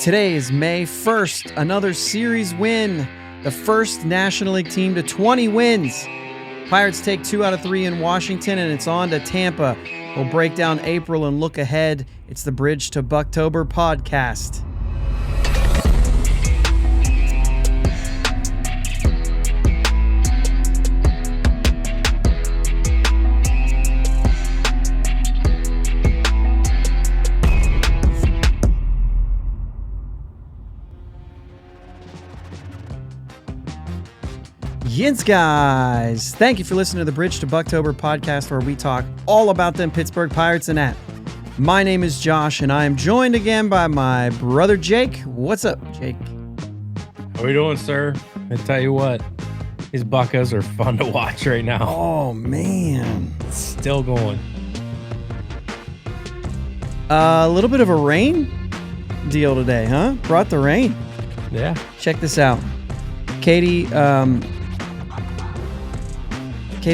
Today is May 1st, another series win. The first National League team to 20 wins. Pirates take 2 out of 3 in Washington, and it's on to Tampa. We'll break down April and look ahead. It's the Bridge to Buctober podcast. Yins, guys. Thank you for listening to the Bridge to Buctober podcast, where we talk all about them Pittsburgh Pirates and that. My name is Josh, and I am joined again by my brother Jake. What's up, Jake? How we doing, sir? I tell you what, these Buccos are fun to watch right now. Oh, man. Still going. A little bit of a rain deal today, huh? Brought the rain. Yeah. Check this out. Katie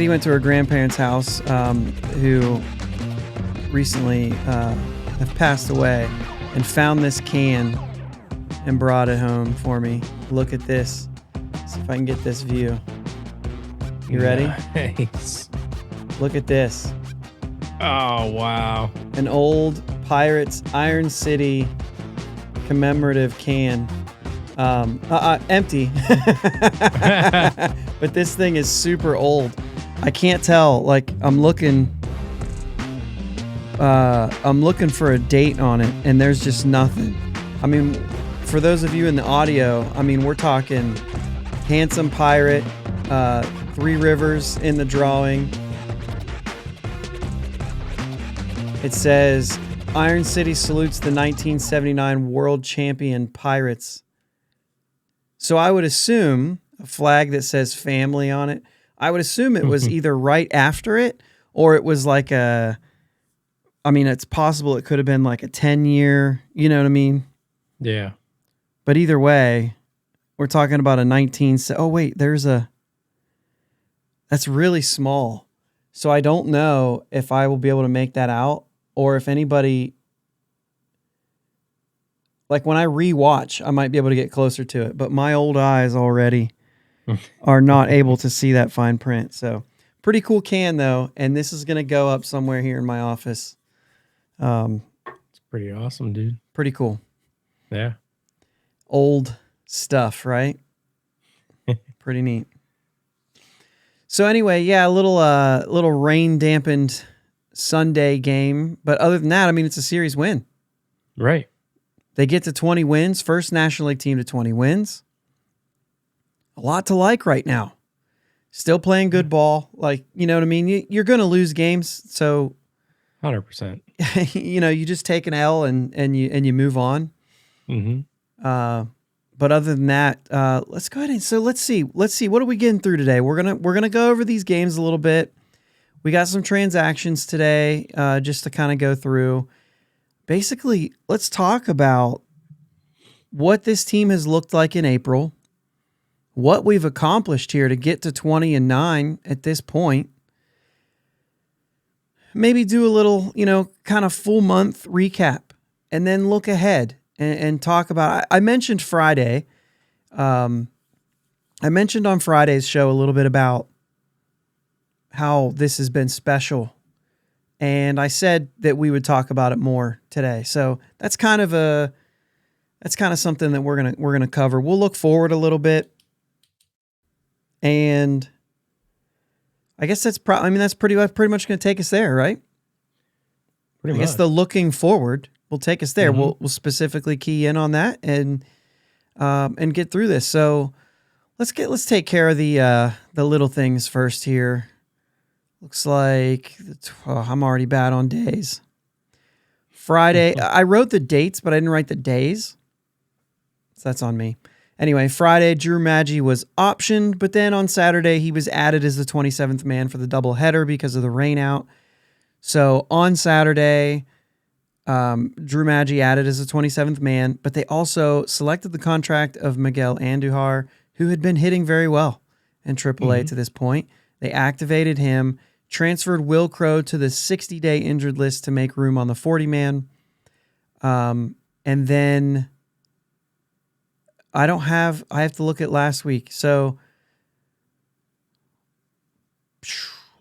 went to her grandparents' house, who recently have passed away, and found this can and brought it home for me. Look at this. See if I can get this view. You ready? Nice. Look at this. Oh, wow. An old Pirates Iron City commemorative can. Empty. But this thing is super old. I can't tell. Like, I'm looking for a date on it, and there's just nothing. I mean, for those of you in the audio, I mean, we're talking handsome pirate, Three Rivers in the drawing. It says, Iron City salutes the 1979 world champion Pirates. So I would assume a flag that says family on it. I would assume it was either right after it, or it was like it's possible it could have been like a 10-year, you know what I mean? Yeah. But either way, we're talking about a 19... Oh, wait, that's really small. So I don't know if I will be able to make that out, or if anybody... Like, when I rewatch, I might be able to get closer to it, but my old eyes already are not able to see that fine print. So, pretty cool can, though, and this is going to go up somewhere here in my office. It's pretty awesome, dude. Pretty cool. Yeah. Old stuff, right? Pretty neat. So anyway, yeah, a little rain-dampened Sunday game, but other than that, I mean, it's a series win. Right. They get to 20 wins, first National League team to 20 wins. A lot to like right now. Still playing good ball. Like, you know what I mean? You're going to lose games, so 100%. You just take an L and you move on. Mm-hmm. But other than that, let's go ahead and let's see what are we getting through today. We're gonna go over these games a little bit. We got some transactions today, just to kind of go through. Basically, let's talk about what this team has looked like in April, what we've accomplished here to get to 20-9 at this point. Maybe do a little, kind of full month recap, and then look ahead and talk about. I mentioned Friday. I mentioned on Friday's show a little bit about how this has been special. And I said that we would talk about it more today. So that's kind of something that we're gonna cover. We'll look forward a little bit, and I guess that's pretty much gonna take us there, right? I guess the looking forward will take us there. Mm-hmm. We'll specifically key in on that and get through this. So let's take care of the little things first here. Looks like I'm already bad on days. Friday, I wrote the dates, but I didn't write the days. So that's on me. Anyway, Friday, Drew Maggi was optioned, but then on Saturday, he was added as the 27th man for the doubleheader because of the rain out. So on Saturday, Drew Maggi added as the 27th man, but they also selected the contract of Miguel Andujar, who had been hitting very well in AAA to this point. They activated him, transferred Will Crow to the 60-day injured list to make room on the 40-man. And then I don't have. I have to look at last week. So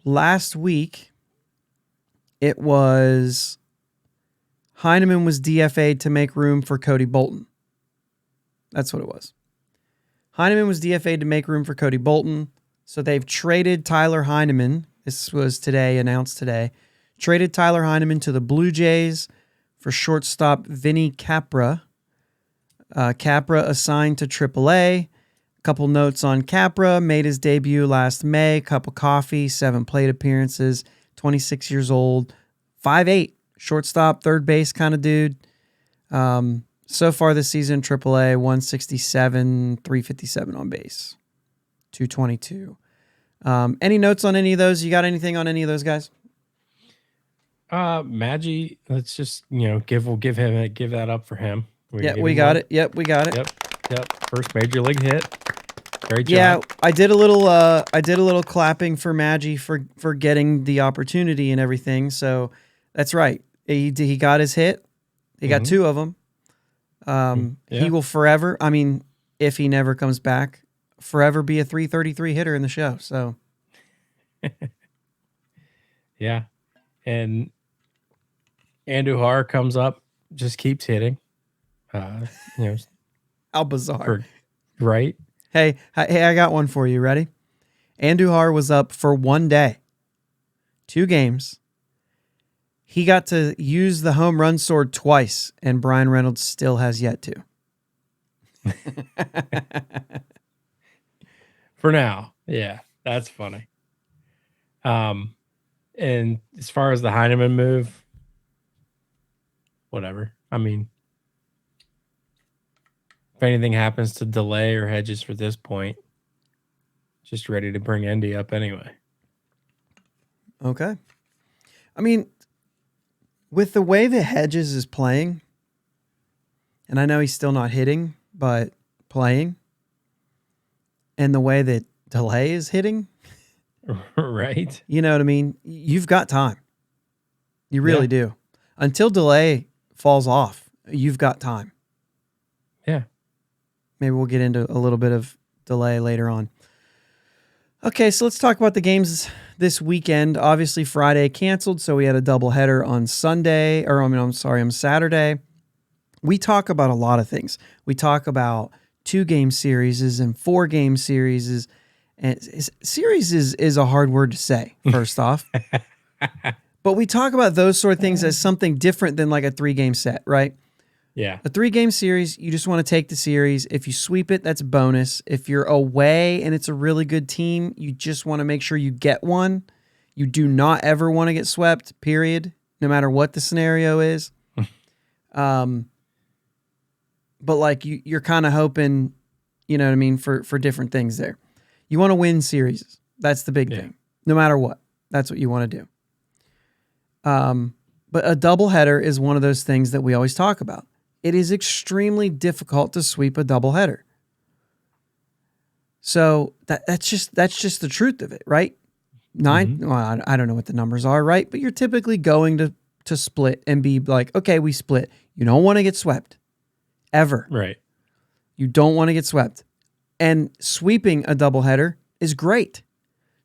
last week it was Heineman was DFA'd to make room for Cody Bolton. That's what it was. Heineman was DFA'd to make room for Cody Bolton. So they've traded Tyler Heineman. This was today, announced today. Traded Tyler Heineman to the Blue Jays for shortstop Vinny Capra. Capra assigned to AAA. A couple notes on Capra. Made his debut last May. Cup of coffee, 7 plate appearances. 26 years old. 5'8", shortstop, third base kind of dude. So far this season, AAA, 167, 357 on base, 222. Any notes on any of those? You got anything on any of those guys? Maggie, let's just give that up for him. We got it. Yep, we got it. Yep. First major league hit. Great job. Yeah, I did a little clapping for Maggie for getting the opportunity and everything. So that's right. He got his hit. He got 2 of them. He will forever. I mean, if he never comes back, forever be a 333 hitter in the show. So, yeah, and Andujar comes up, just keeps hitting. How bizarre, right? Hey, I got one for you. Ready? Andujar was up for 1 day, 2 games. He got to use the home run sword twice, and Brian Reynolds still has yet to. For now, yeah, that's funny. And as far as the Heineman move, whatever. I mean, if anything happens to delay or Hedges for this point, just ready to bring Endy up anyway. Okay. I mean, with the way that Hedges is playing, and I know he's still not hitting, but playing, and the way that Delay is hitting, right? You know what I mean? You've got time. You really do. Until Delay falls off, you've got time. Yeah. Maybe we'll get into a little bit of Delay later on. Okay, so let's talk about the games this weekend. Obviously, Friday canceled, so we had a doubleheader on Sunday, on Saturday. We talk about a lot of things. We talk about 2-game series and 4-game series. And series is a hard word to say, first off. But we talk about those sort of things as something different than like a 3-game set, right? Yeah. A 3-game series, you just want to take the series. If you sweep it, that's a bonus. If you're away and it's a really good team, you just want to make sure you get one. You do not ever want to get swept, period, no matter what the scenario is. But like you're kind of hoping, you know what I mean, for different things there. You want to win series. That's the big thing. No matter what. That's what you want to do. But a doubleheader is one of those things that we always talk about. It is extremely difficult to sweep a doubleheader. So that's just the truth of it, right? 9, well, I don't know what the numbers are, right? But you're typically going to split and be like, okay, we split. You don't want to get swept. Ever. Right. You don't want to get swept. And sweeping a doubleheader is great.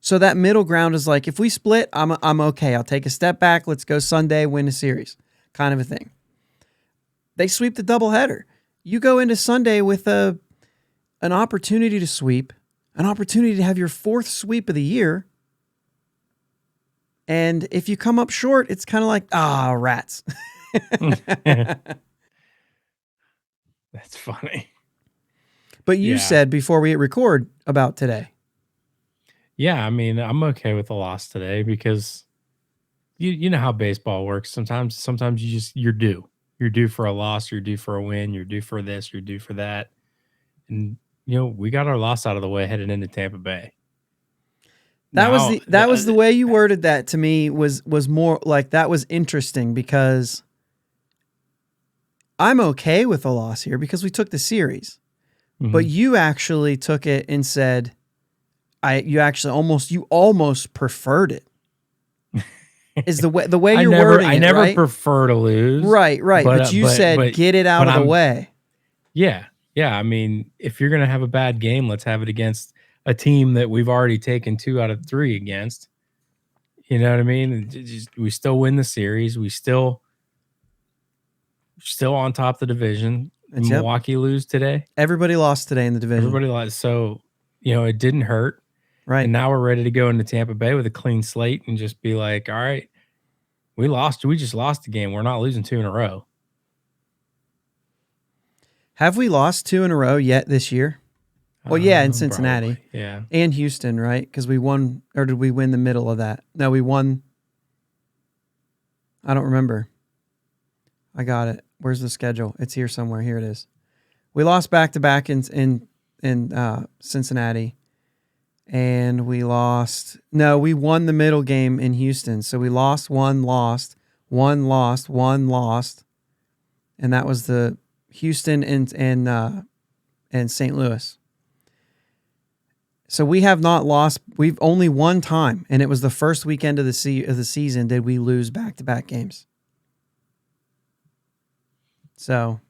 So that middle ground is like, if we split, I'm okay. I'll take a step back. Let's go Sunday, win a series, kind of a thing. They sweep the doubleheader. You go into Sunday with an opportunity to sweep, an opportunity to have your 4th sweep of the year. And if you come up short, it's kind of like, rats. That's funny. But you said before we hit record about today. Yeah, I mean, I'm okay with the loss today because you know how baseball works. Sometimes you're due. You're due for a loss, you're due for a win, you're due for this, you're due for that. And we got our loss out of the way heading into Tampa Bay. That was the way you worded that to me was more like that was interesting because I'm okay with a loss here because we took the series. But you actually took it and said you almost preferred it. Is the way you're wording it, I never right? prefer to lose. Right. But you said get it out of the way. Yeah. Yeah, I mean, if you're gonna have a bad game, let's have it against a team that we've already taken 2 out of 3 against. You know what I mean? And just we still win the series. We still on top of the division. It's yep. Milwaukee lose today. Everybody lost today in the division. Everybody lost. So, it didn't hurt. Right. And now we're ready to go into Tampa Bay with a clean slate and just be like, all right, we lost. We just lost the game. We're not losing 2 in a row. Have we lost 2 in a row yet this year? Well, yeah, in Cincinnati. Probably, yeah. And Houston, right? Because we won, or did we win the middle of that? No, we won. I don't remember. I got it. Where's the schedule? It's here somewhere. Here it is. We lost back-to-back in Cincinnati. And we lost. No, we won the middle game in Houston. So we lost, lost, lost. And that was the Houston and St. Louis. So we have not lost. We've only one time, and it was the first weekend of the season did we lose back-to-back games. So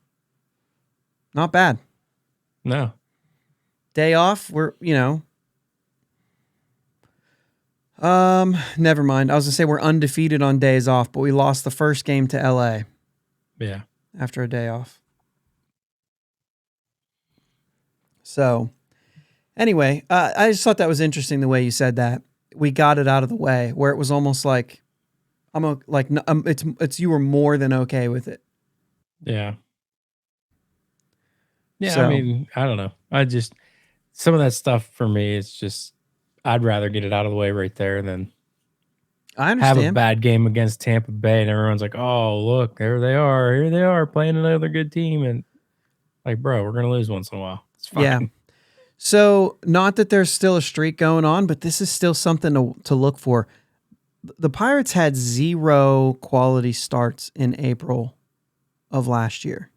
not bad. No. Day off, never mind. I was going to say we're undefeated on days off, but we lost the first game to LA. Yeah. After a day off. So anyway, I just thought that was interesting the way you said that. We got it out of the way where it was almost like it's you were more than okay with it. Yeah. Yeah, So, I mean, I don't know. Some of that stuff for me, it's just I'd rather get it out of the way right there than I have a understand. bad game against Tampa Bay and everyone's like, "Oh, look, there they are. Here they are playing another good team." And like, bro, we're gonna lose once in a while. It's fine. Yeah. So, not that there's still a streak going on, but this is still something to look for. The Pirates had 0 quality starts in April of last year.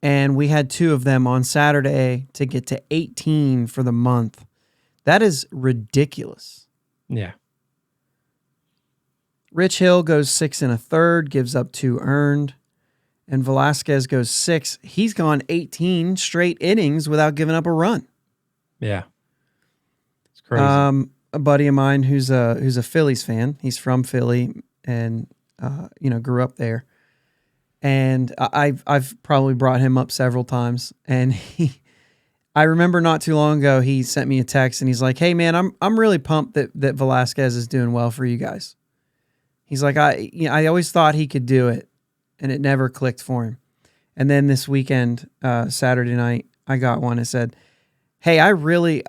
And we had 2 of them on Saturday to get to 18 for the month. That is ridiculous. Yeah. Rich Hill goes 6 1/3, gives up 2 earned. And Velasquez goes 6. He's gone 18 straight innings without giving up a run. Yeah. It's crazy. A buddy of mine who's a Phillies fan. He's from Philly and grew up there. And I've probably brought him up several times. And I remember not too long ago he sent me a text and he's like, "Hey man, I'm really pumped that Velasquez is doing well for you guys." He's like, I always thought he could do it, and it never clicked for him. And then this weekend, Saturday night, I got one that said, "Hey, I really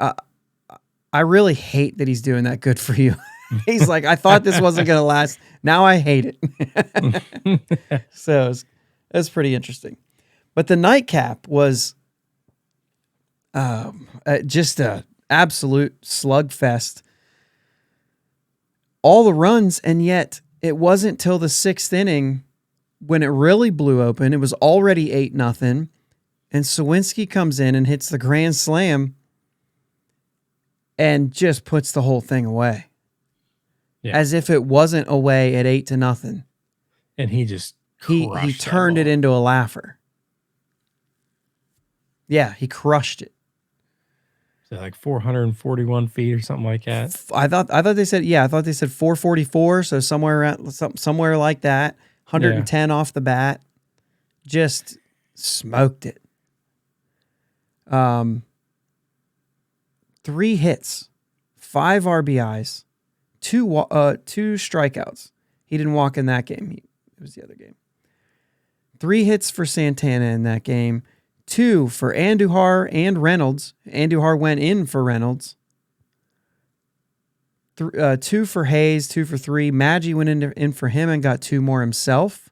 hate that he's doing that good for you." He's like, "I thought this wasn't going to last. Now I hate it." So it's pretty interesting. But the nightcap was just a absolute slugfest. All the runs, and yet it wasn't till the 6th inning when it really blew open. It was already 8-0, and Sawinski comes in and hits the grand slam and just puts the whole thing away. Yeah. As if it wasn't away at 8-0. And he just he turned it into a laugher. Yeah, he crushed it. So like 441 feet or something like that. I thought they said 444, so somewhere like that. 110 off the bat. Just smoked it. 3 hits, 5 RBIs, 2 strikeouts. He didn't walk in that game. It was the other game. 3 hits for Santana in that game. 2 for Andujar and Reynolds. Andujar went in for Reynolds. 2 for Hayes, 2 for 3. Maggi went in for him and got 2 more himself.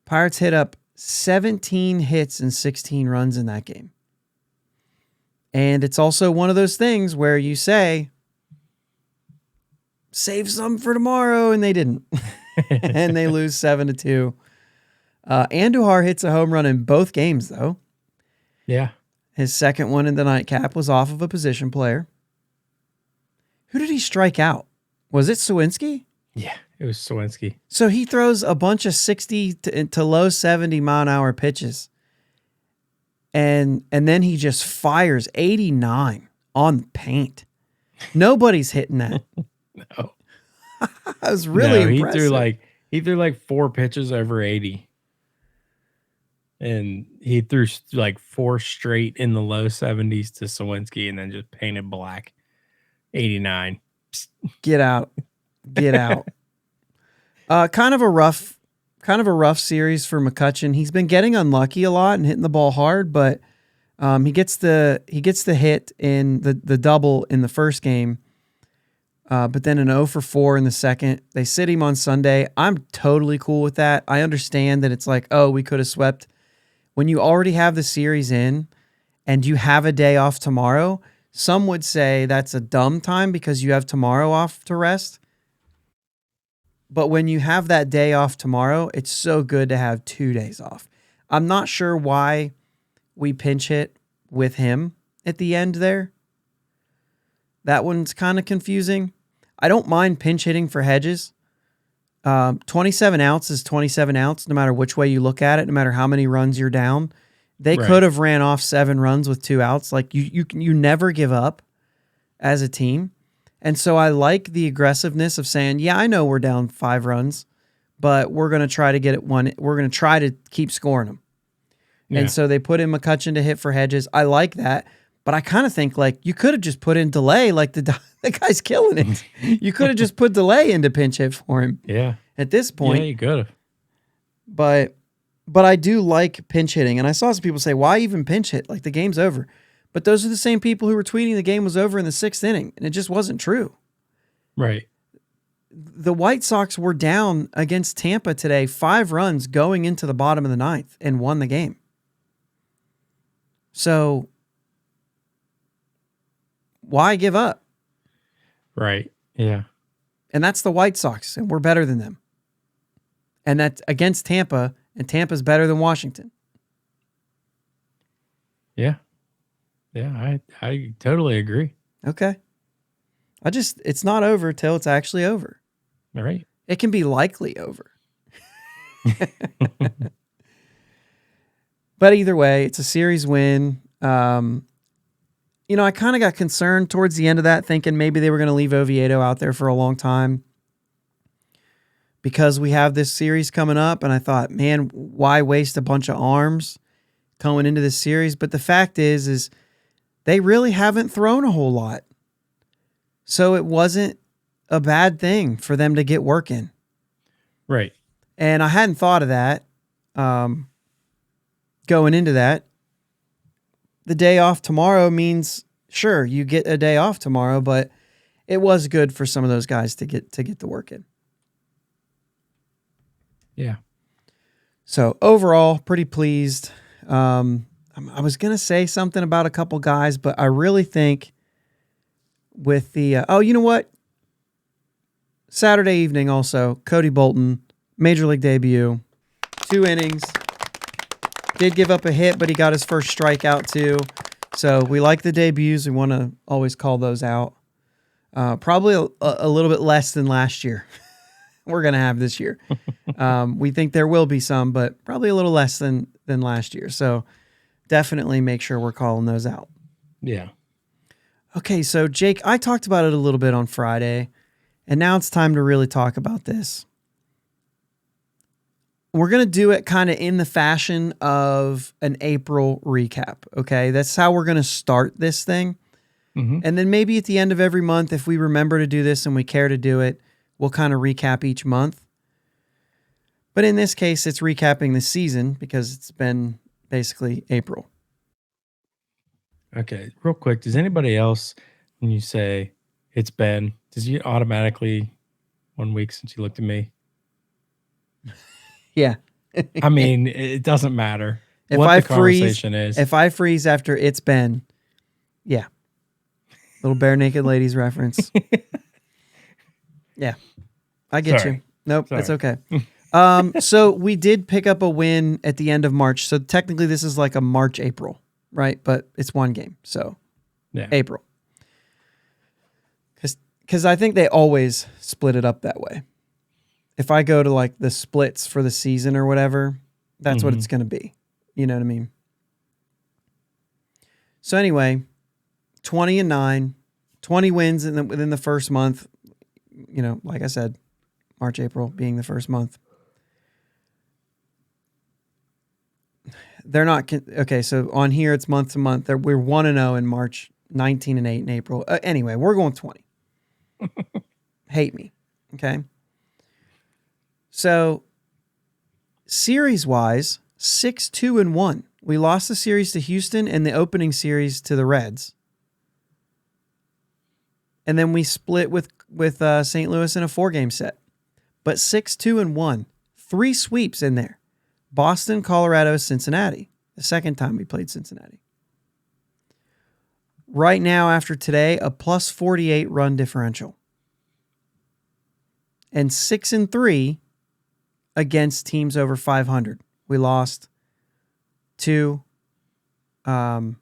Pirates hit up 17 hits and 16 runs in that game. And it's also one of those things where you say, save some for tomorrow, and they didn't. And they lose 7-2. Andujar hits a home run in both games, though. Yeah. His second one in the nightcap was off of a position player. Who did he strike out? Was it Sawinski? Yeah, It was Swinsky. So he throws a bunch of 60 to low 70-mile-an-hour pitches. And then he just fires 89 on the paint. Nobody's hitting that. No. That was really No, impressive. he threw like 4 pitches over 80. And he threw like 4 straight in the low 70s to Sawinski and then just painted black. 89. Get out. Get out. Kind of a rough series for McCutchen. He's been getting unlucky a lot and hitting the ball hard, but he gets the hit in the double in the first game. But then an 0 for 4 in the second. They sit him on Sunday. I'm totally cool with that. I understand that it's like, oh, we could have swept. When you already have the series in and you have a day off tomorrow, some would say that's a dumb time because you have tomorrow off to rest. But when you have that day off tomorrow, it's so good to have 2 days off. I'm not sure why we pinch hit with him at the end there. That one's kind of confusing. I don't mind pinch hitting for Hedges. 27 outs is 27 outs, no matter which way you look at it, no matter how many runs you're down. They Right. could have ran off 7 runs with 2 outs. Like you never give up as a team. And so I like the aggressiveness of saying, yeah, I know we're down 5 runs, but we're going to try to get it one. We're going to try to keep scoring them. Yeah. And so they put in McCutchen to hit for Hedges. I like that. But I kind of think like you could have just put in Delay, like the guy's killing it. You could have just put Delay into pinch hit for him. Yeah. At this point. Yeah, you could have. But I do like pinch hitting. And I saw some people say, why even pinch hit? Like the game's over. But those are the same people who were tweeting the game was over in the 6th inning. And it just wasn't true. Right. The White Sox were down against Tampa today, 5 runs going into the bottom of the 9th and won the game. So why give up? Right. Yeah. And that's the White Sox, and we're better than them. And that's against Tampa, and Tampa's better than Washington. Yeah. Yeah, I totally agree. Okay. It's not over till it's actually over. All right. It can be likely over. But either way, it's a series win. I kind of got concerned towards the end of that, thinking maybe they were going to leave Oviedo out there for a long time because we have this series coming up. And I thought, man, why waste a bunch of arms coming into this series? But the fact is they really haven't thrown a whole lot. So it wasn't a bad thing for them to get work in. Right. And I hadn't thought of that going into that. The day off tomorrow means, sure, you get a day off tomorrow, but it was good for some of those guys to get the work in. Yeah. So overall, pretty pleased. I was going to say something about a couple guys, but I really think with the, you know what? Saturday evening also, Cody Bolton, Major League debut, 2 innings. Did give up a hit, but he got his first strikeout too. So we like the debuts. We want to always call those out. Probably a little bit less than last year. We're going to have this year. We think there will be some, but probably a little less than last year. So definitely make sure we're calling those out. Yeah. Okay, so Jake, I talked about it a little bit on Friday, and now it's time to really talk about this. We're going to do it kind of in the fashion of an April recap, okay? That's how we're going to start this thing. Mm-hmm. And then maybe at the end of every month, if we remember to do this and we care to do it, we'll kind of recap each month. But in this case, it's recapping the season because it's been basically April. Okay. Real quick, does anybody else, when you say it's been, does you automatically 1 week since you looked at me? Yeah. I mean, it doesn't matter If what I the conversation is. If I freeze after it's been, yeah. Little bare naked ladies reference. Yeah. I get Sorry. you. Nope, Sorry. it's okay. So we did pick up a win at the end of March. So technically this is like a March, April, right? But it's 1 game. So Yeah. April. Because I think they always split it up that way. if I go to like the splits for the season or whatever, that's what it's going to be. You know what I mean? So anyway, 20-9, 20 wins within the first month. You know, like I said, March, April being the first month. They're not okay. So on here, it's month to month. We're 1-0 in March, 19-8 in April. Anyway, we're going 20. Hate me, okay. So series wise, 6-2-1. We lost the series to Houston and the opening series to the Reds, and then we split with St. Louis in a 4-game set. But 6-2-1, 3 sweeps in there. Boston, Colorado, Cincinnati. The second time we played Cincinnati. Right now, after today, a plus 48 run differential. And 6-3 against teams over 500. We lost to, help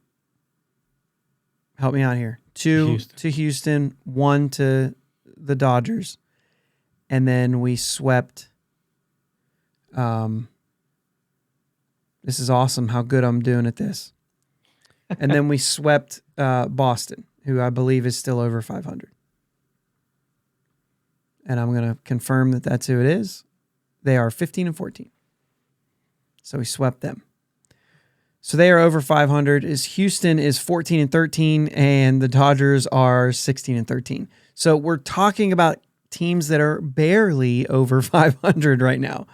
me out here. 2 to Houston, 1 to the Dodgers. And then we swept, this is awesome how good I'm doing at this. And then we swept Boston, who I believe is still over 500. And I'm going to confirm that that's who it is. They are 15-14. So we swept them. So they are over 500. Houston is 14-13, and the Dodgers are 16-13. So we're talking about teams that are barely over 500 right now.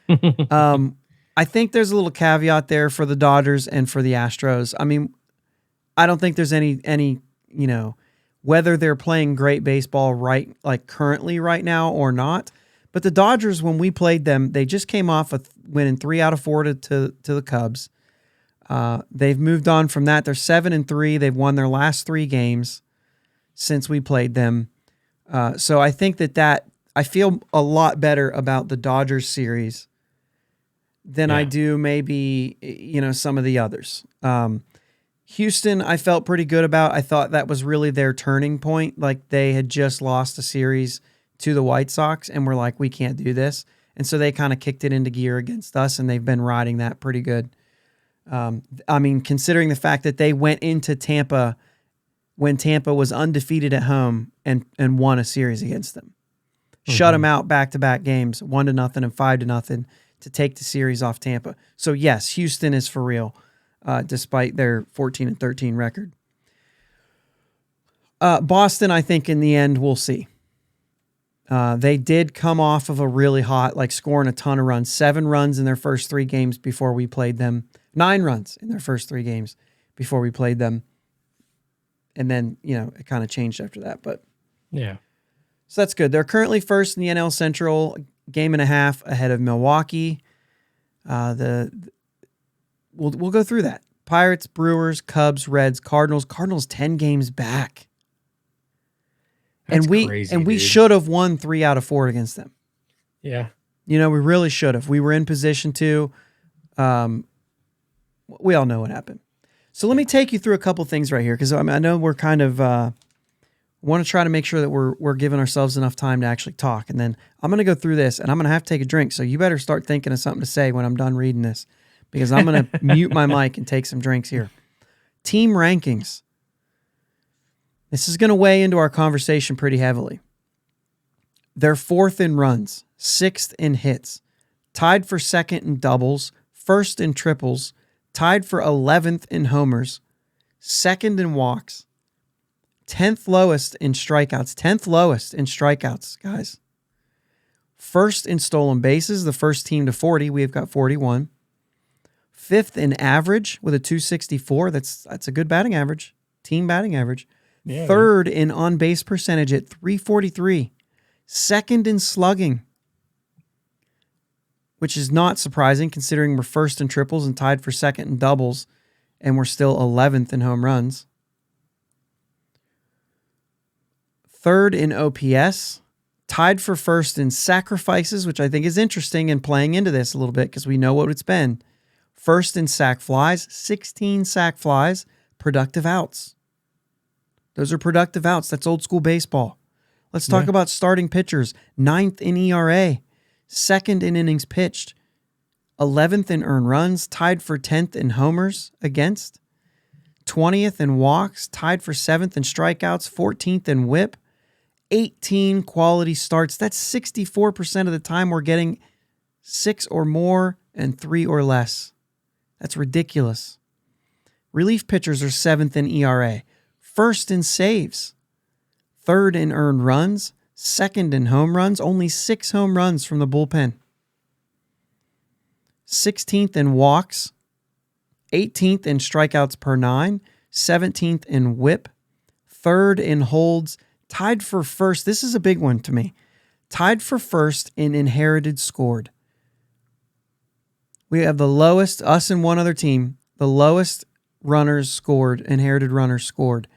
I think there's a little caveat there for the Dodgers and for the Astros. I mean, I don't think there's any, you know, whether they're playing great baseball currently right now or not. But the Dodgers, when we played them, they just came off of winning 3 out of 4 to the Cubs. They've moved on from that. They're 7-3. They've won their last 3 games since we played them. So I think that I feel a lot better about the Dodgers series than I do maybe, you know, some of the others. Houston, I felt pretty good about. I thought that was really their turning point. Like they had just lost a series to the White Sox and were like, we can't do this. And so they kind of kicked it into gear against us, and they've been riding that pretty good. I mean, considering the fact that they went into Tampa when Tampa was undefeated at home and won a series against them. Shut them out back-to-back games, 1-0 and 5-0 to take the series off Tampa. So yes, Houston is for real, despite their 14-13 record. Boston, I think in the end, we'll see. They did come off of a really hot, like scoring a ton of runs, 7 runs in their first 3 games before we played them, 9 runs in their first 3 games before we played them. And then, you know, it kind of changed after that, but yeah. So that's good. They're currently first in the NL Central, game and a half ahead of Milwaukee. We'll go through that. Pirates, Brewers, Cubs, Reds, Cardinals. Cardinals 10 games back. That's crazy, we dude. should have won 3 out of 4 against them. Yeah. You know, we really should have. We were in position to. We all know what happened. So let me take you through a couple things right here, because I know we're kind of want to try to make sure that we're giving ourselves enough time to actually talk. And then I'm going to go through this, and I'm going to have to take a drink. So you better start thinking of something to say when I'm done reading this, because I'm going to mute my mic and take some drinks here. Team rankings. This is going to weigh into our conversation pretty heavily. They're 4th in runs, 6th in hits, tied for 2nd in doubles, 1st in triples, tied for 11th in homers, 2nd in walks, 10th lowest in strikeouts. 10th lowest in strikeouts, guys. 1st in stolen bases, the first team to 40. We've got 41. 5th in average with a 264. That's a good batting average. Team batting average. Yeah, 3rd in on-base percentage at 343. 2nd in slugging, which is not surprising considering we're 1st in triples and tied for 2nd in doubles, and we're still 11th in home runs. 3rd in OPS, tied for 1st in sacrifices, which I think is interesting and playing into this a little bit because we know what it's been. 1st in sac flies, 16 sac flies, productive outs. Those are productive outs. That's old school baseball. Let's talk about starting pitchers. 9th in ERA, second in innings pitched, 11th in earned runs, tied for 10th in homers against, 20th in walks, tied for 7th in strikeouts, 14th in whip, 18 quality starts. That's 64% of the time we're getting 6 or more and 3 or less. That's ridiculous. Relief pitchers are 7th in ERA, 1st in saves, 3rd in earned runs, 2nd in home runs, only 6 home runs from the bullpen. 16th in walks, 18th in strikeouts per 9, 17th in whip, 3rd in holds, tied for 1st. This is a big one to me. Tied for 1st in inherited scored. We have the lowest, us and one other team, the lowest runners scored, inherited runners scored,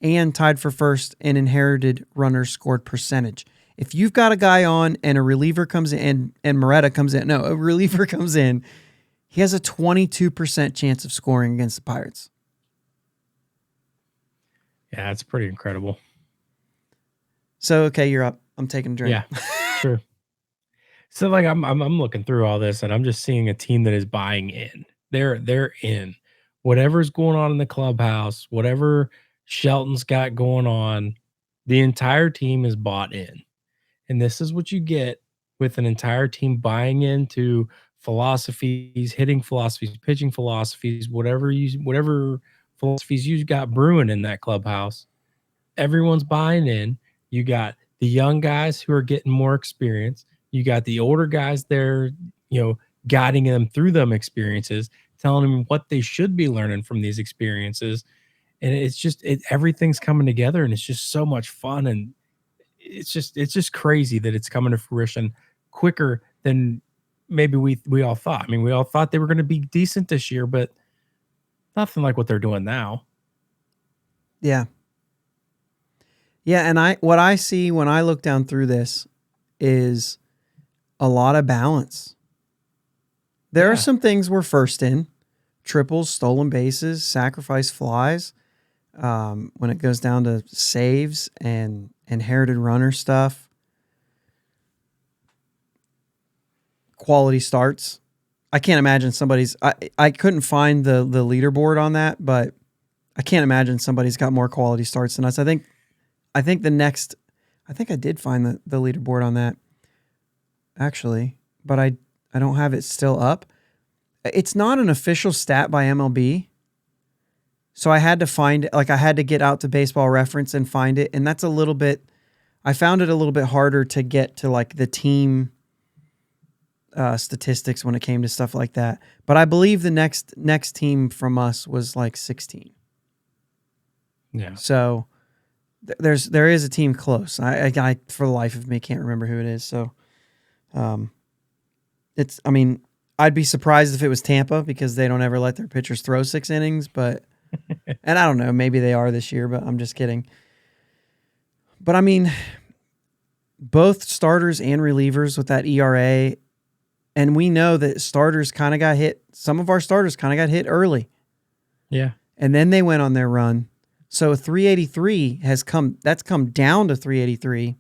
and tied for 1st in inherited runners scored percentage. If you've got a guy on and a reliever comes in, and Moretta comes in, a reliever comes in, he has a 22% chance of scoring against the Pirates. Yeah, it's pretty incredible. So, okay, you're up. I'm taking a drink. Yeah, sure. So like I'm looking through all this and I'm just seeing a team that is buying in. They're in. Whatever's going on in the clubhouse, whatever Shelton's got going on, the entire team is bought in. And this is what you get with an entire team buying into philosophies, hitting philosophies, pitching philosophies, whatever philosophies you got brewing in that clubhouse. Everyone's buying in. You got the young guys who are getting more experience. You got the older guys there, guiding them through them experiences, telling them what they should be learning from these experiences. And it's just everything's coming together and it's just so much fun. And it's just crazy that it's coming to fruition quicker than maybe we all thought. I mean, we all thought they were going to be decent this year, but nothing like what they're doing now. Yeah. Yeah, and what I see when I look down through this is a lot of balance. There are some things we're first in. Triples, stolen bases, sacrifice flies. When it goes down to saves and inherited runner stuff. Quality starts. I can't imagine I couldn't find the leaderboard on that, but I can't imagine somebody's got more quality starts than us. I think I did find the leaderboard on that, actually, but I don't have it still up. It's not an official stat by MLB, so I had to find it. Like, I had to get out to Baseball Reference and find it, and that's I found it a little bit harder to get to, like, the team statistics when it came to stuff like that. But I believe the next team from us was like 16. Yeah. So there is a team close. I for the life of me can't remember who it is. So, I'd be surprised if it was Tampa because they don't ever let their pitchers throw 6 innings. But, and I don't know, maybe they are this year, but I'm just kidding. But I mean, both starters and relievers with that ERA, and we know that starters kind of got hit. Some of our starters kind of got hit early. Yeah, and then they went on their run. So 383 that's come down to 383.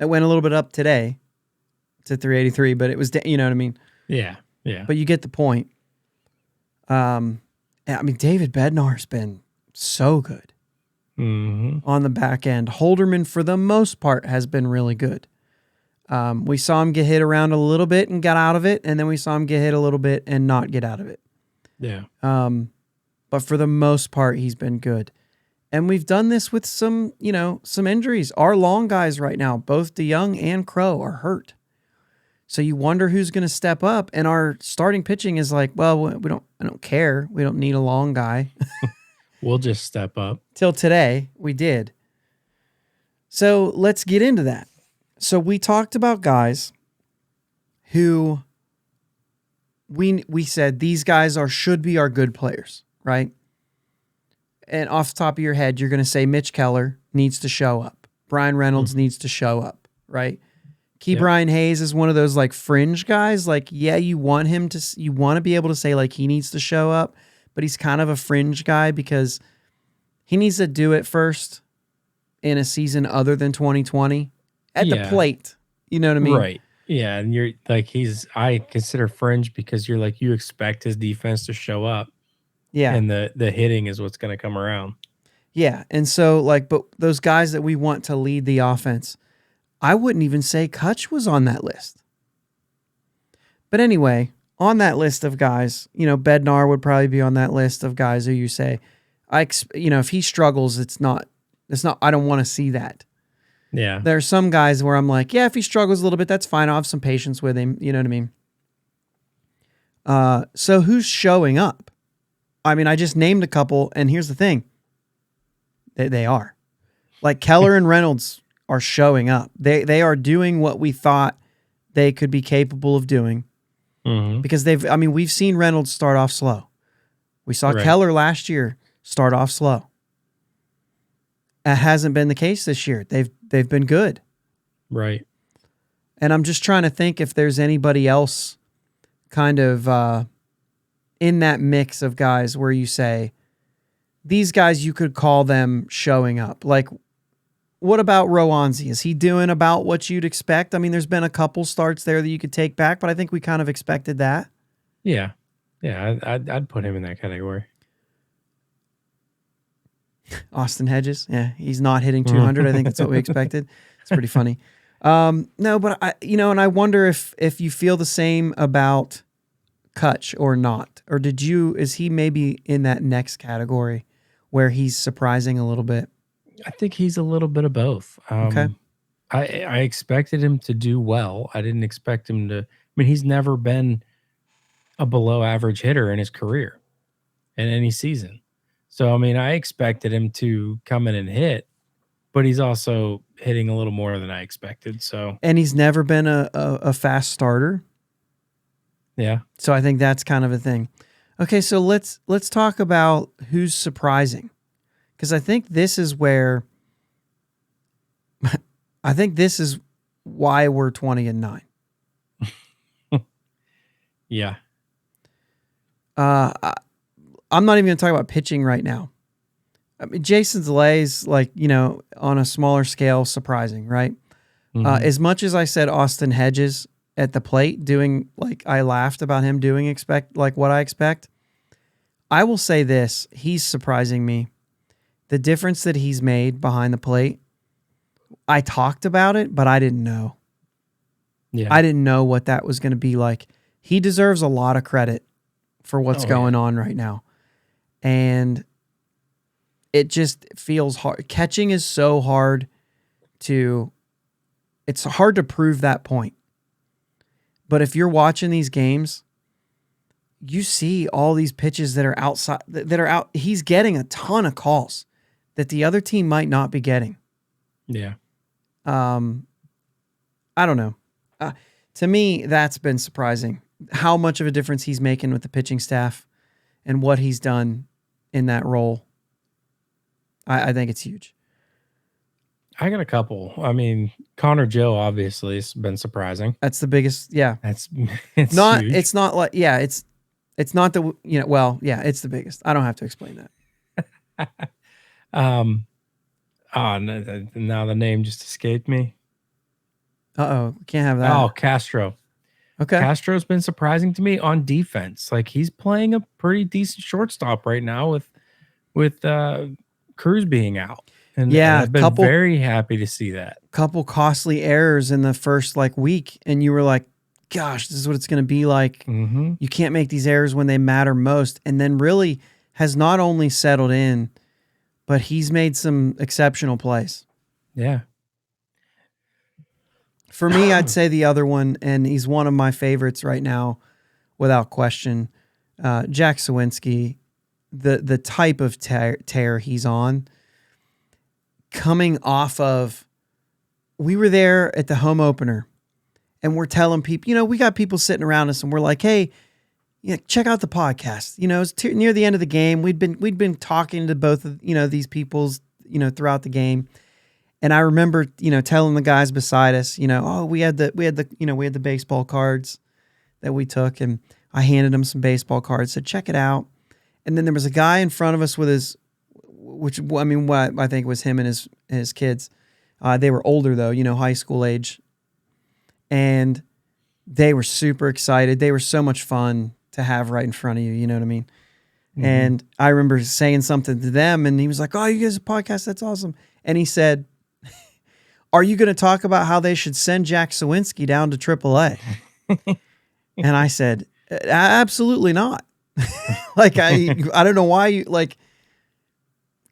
It went a little bit up today to 383, but it was, you know what I mean? Yeah. Yeah. But you get the point. David Bednar's been so good on the back end. Holderman, for the most part, has been really good. We saw him get hit around a little bit and got out of it, and then we saw him get hit a little bit and not get out of it. Yeah. But for the most part, he's been good. And we've done this with some injuries. Our long guys right now, both DeYoung and Crow, are hurt. So you wonder who's going to step up. And our starting pitching is like, well, I don't care. We don't need a long guy. We'll just step up. Till today, we did. So let's get into that. So we talked about guys who we said these guys should be our good players, right? And off the top of your head, you're going to say Mitch Keller needs to show up. Brian Reynolds needs to show up, right? Brian Hayes is one of those like fringe guys. Like, yeah, you want to be able to say like he needs to show up, but he's kind of a fringe guy because he needs to do it first in a season other than 2020 at the plate. You know what I mean? Right. Yeah, and you're like I consider fringe because you're like you expect his defense to show up Yeah. and the hitting is what's going to come around. Yeah. And so, like, but those guys that we want to lead the offense, I wouldn't even say Kutch was on that list. But anyway, on that list of guys, Bednar would probably be on that list of guys who you say, if he struggles, I don't want to see that. Yeah. There are some guys where I'm like, yeah, if he struggles a little bit, that's fine. I'll have some patience with him. You know what I mean? So who's showing up? I mean, I just named a couple, and here's the thing. They are. Like Keller and Reynolds are showing up. They are doing what we thought they could be capable of doing Mhm. because we've seen Reynolds start off slow. We saw Right. Keller last year start off slow. That hasn't been the case this year. They've been good. Right. And I'm just trying to think if there's anybody else kind of in that mix of guys where you say, these guys, you could call them showing up. Like, what about Rowanzi? Is he doing about what you'd expect? I mean, there's been a couple starts there that you could take back, but I think we kind of expected that. Yeah. Yeah, I'd put him in that category. Austin Hedges, yeah, he's not hitting 200. I think that's what we expected. It's pretty funny. No, but and I wonder if you feel the same about Kutch or not, or is he maybe in that next category where he's surprising a little bit? I think he's a little bit of both. Okay. I expected him to do well. I didn't expect him to. I mean, he's never been a below average hitter in his career in any season. So I mean, I expected him to come in and hit, but he's also hitting a little more than I expected. So And he's never been a fast starter. yeah, So I think that's kind of a thing. Okay, so let's talk about who's surprising. Because I think this is where I think this is why we're 20-9. yeah, I, I'm not even going to talk about pitching right now. I mean, Jason Delay's on a smaller scale, surprising, right? hmm As much as I said Austin Hedges at the plate doing I laughed about him doing what I expect. I will say this: he's surprising me. The difference that he's made behind the plate. I talked about it, but I didn't know. yeah. I didn't know what that was going to be like. He deserves a lot of credit for what's Oh yeah, going on right now. And it just feels hard. Catching is so hard it's hard to prove that point. But if you're watching these games, you see all these pitches that are outside, that are out. He's getting a ton of calls that the other team might not be getting. yeah. I don't know. To me, that's been surprising how much of a difference he's making with the pitching staff and what he's done in that role. I think it's huge. I got a couple. I mean, Connor Joe obviously has been surprising. That's the biggest. Yeah. That's it's Not, huge. it's not like, yeah, it's not the, well, yeah, it's the biggest. I don't have to explain that. um, oh, no, now the name just escaped me. Uh-oh. Can't have Oh, that. Castro. Okay. Castro's been surprising to me on defense. Like he's playing a pretty decent shortstop right now with Cruz being out. And Yeah. I've been very happy to see that. Couple costly errors in the first week. And you were like, gosh, this is what it's going to be like. Mm-hmm. You can't make these errors when they matter most. And then really has not only settled in, but he's made some exceptional plays. Yeah. For me, I'd say the other one, and he's one of my favorites right now, without question. Jack Sawinski, the type of tear he's on, coming off of, we were there at the home opener, and we're telling people, we got people sitting around us, and we're like, hey, check out the podcast. It's near the end of the game. We'd been talking to both of these people's throughout the game. And I remember, telling the guys beside us, oh, we had the baseball cards that we took, and I handed them some baseball cards, said, check it out. And then there was a guy in front of us with what I think was him and his kids. They were older though, high school age. And They were super excited. They were so much fun to have right in front of you. You know what I mean? Mhm. And I remember saying something to them, and he was like, "Oh, you guys have a podcast? That's awesome." And he said, "Are you going to talk about how they should send Jack Sawinski down to AAA?" And I said, "Absolutely not." Like I don't know why you like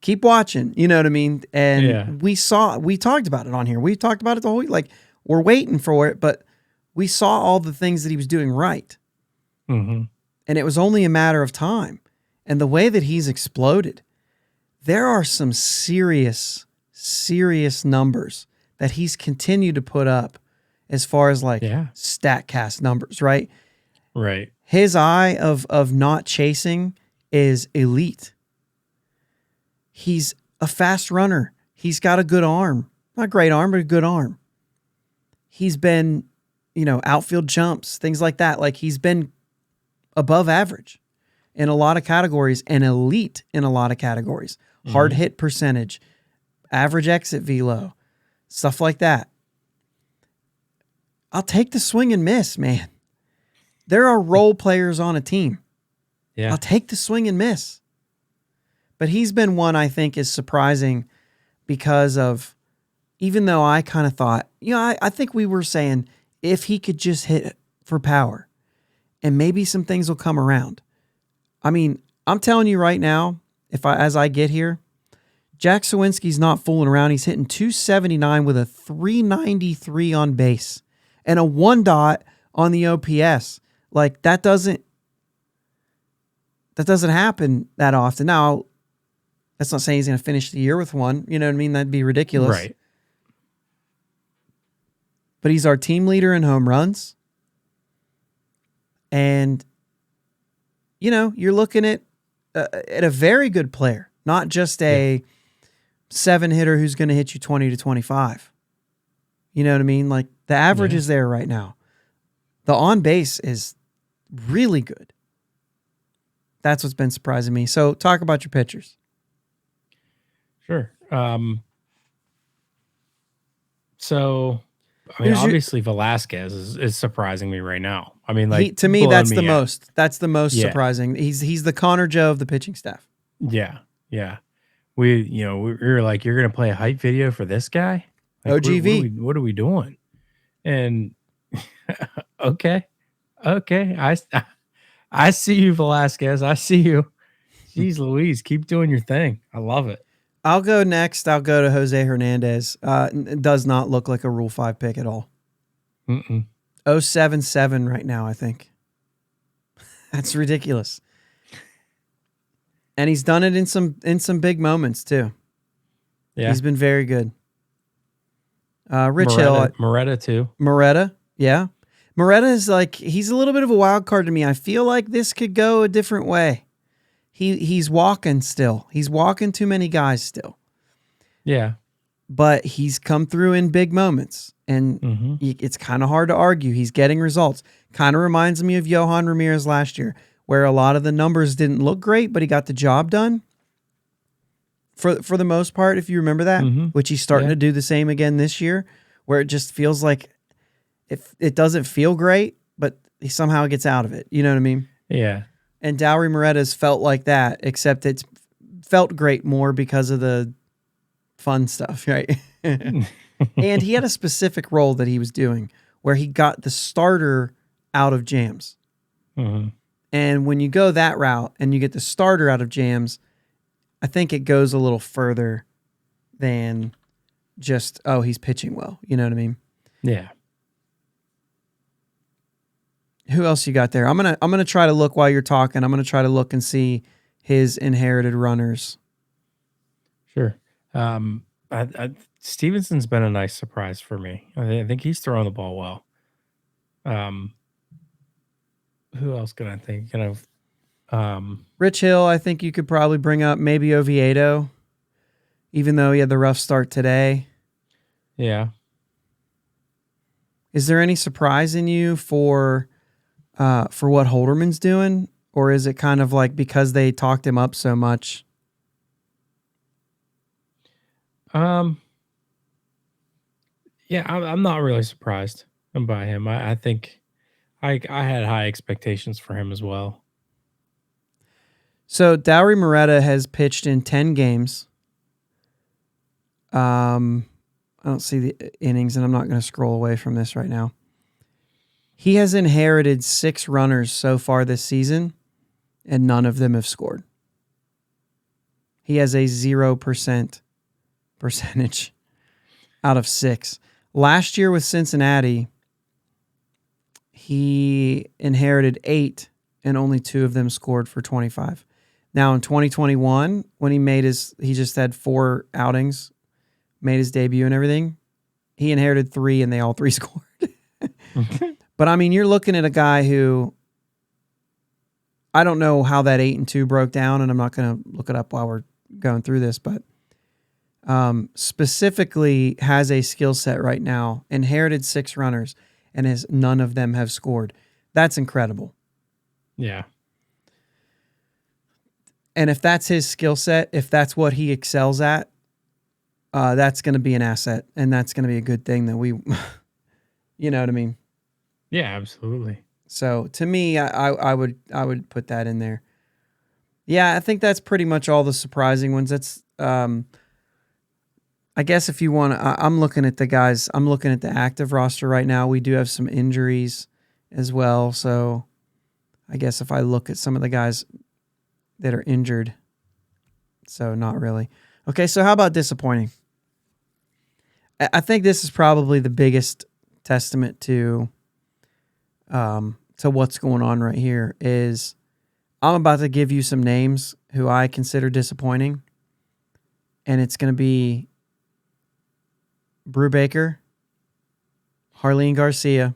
keep watching. You know what I mean? And Yeah. we talked about it on here. We talked about it the whole week. Like we're waiting for it, but we saw all the things that he was doing right, Mhm. and it was only a matter of time. And the way that he's exploded, there are some serious numbers that he's continued to put up as far as like Yeah. StatCast numbers, right? Right. His eye of not chasing is elite. He's a fast runner. He's got a good arm. Not a great arm, but a good arm. He's been, outfield jumps, things like that. Like he's been above average in a lot of categories and elite in a lot of categories. Hard Mhm. hit percentage, average exit velo, stuff like that. I'll take the swing and miss, man. There are role players on a team. I'll Yeah. take the swing and miss. But he's been one I think is surprising because of, even though I kind of thought, I think we were saying if he could just hit for power and maybe some things will come around. I mean, I'm telling you right now, as I get here, Jack Sawinski's not fooling around. He's hitting 279 with a 393 on base and a 1 dot on the OPS. Like that doesn't happen that often. Now, that's not saying he's going to finish the year with one. You know what I mean? That'd be ridiculous. Right. But he's our team leader in home runs. And you're looking at a very good player, not just Yeah. a 7 hitter who's going to hit you 20 to 25. You know what I mean? Like the average Yeah. is there right now. The on base is really good. That's what's been surprising me. So talk about your pitchers. Sure. So I mean, Who's your obviously Velasquez is surprising me right now. I mean, like he to me blowing that's the me out. most. That's the most Yeah. surprising. He's the Connor Joe of the pitching staff. Yeah. Yeah. We were like, you're gonna play a hype video for this guy? Like, OGV. what are we doing? And okay, okay, I see you, Velasquez. I see you. Jeez Louise, keep doing your thing. I love it. I'll go next. I'll go to Jose Hernandez. It does not look like a Rule 5 pick at all. Mm-mm. 077 right now, I think. That's ridiculous. And he's done it in some big moments too. Yeah, He's been very good. Rich Hill, Moretta too. Moretta, yeah. Moretta is like he's a little bit of a wild card to me. I feel like this could go a different way. He's walking still. He's walking too many guys still. Yeah. But he's come through in big moments, and Mm-hmm. it's kind of hard to argue. He's getting results. Kind of reminds me of Johan Ramirez last year, where a lot of the numbers didn't look great, but he got the job done for the most part, if you remember that, Mm-hmm. which he's starting Yeah. to do the same again this year, where it just feels like it doesn't feel great, but he somehow gets out of it. You know what I mean? Yeah. And Dowry Moretta's felt like that, except it's felt great more because of the fun stuff, right? And he had a specific role that he was doing where he got the starter out of jams. Mm-hmm. And when you go that route and you get the starter out of jams, I think it goes a little further than just, oh, he's pitching well. You know what I mean? Yeah. Who else you got there? I'm gonna try to look while you're talking. I'm gonna try to look and see his inherited runners. Sure. Stevenson's been a nice surprise for me. I think he's throwing the ball well. Um, who else can I think? Kind of. Rich Hill, I think you could probably bring up maybe Oviedo, even though he had the rough start today. Yeah. Is there any surprise in you for what Holderman's doing, or is it kind of like because they talked him up so much? Um. Yeah, I'm not really surprised by him. I think I had high expectations for him as well. So Dowry Moretta has pitched in 10 games. I don't see the innings, and I'm not going to scroll away from this right now. He has inherited 6 runners so far this season, and none of them have scored. He has a 0% percentage out of 6. Last year with Cincinnati, he inherited 8, and only 2 of them scored for 25. Now in 2021, when he just had 4 outings, made his debut and everything, he inherited 3, and they all 3 scored. But I mean, you're looking at a guy who, I don't know how that 8-2 broke down, and I'm not going to look it up while we're going through this, but specifically has a skill set right now, inherited 6 runners, and none of them have scored. That's incredible. Yeah. And if that's his skill set, if that's what he excels at, that's going to be an asset, and that's going to be a good thing that we, you know what I mean? Yeah, absolutely. So to me, I would put that in there. Yeah, I think that's pretty much all the surprising ones. That's I guess if you want, I'm looking at the guys. I'm looking at the active roster right now. We do have some injuries as well. So I guess if I look at some of the guys that are injured, so not really. Okay, so how about disappointing? I think this is probably the biggest testament to what's going on right here. Is I'm about to give you some names who I consider disappointing, and it's going to be Brubaker, Harleen Garcia,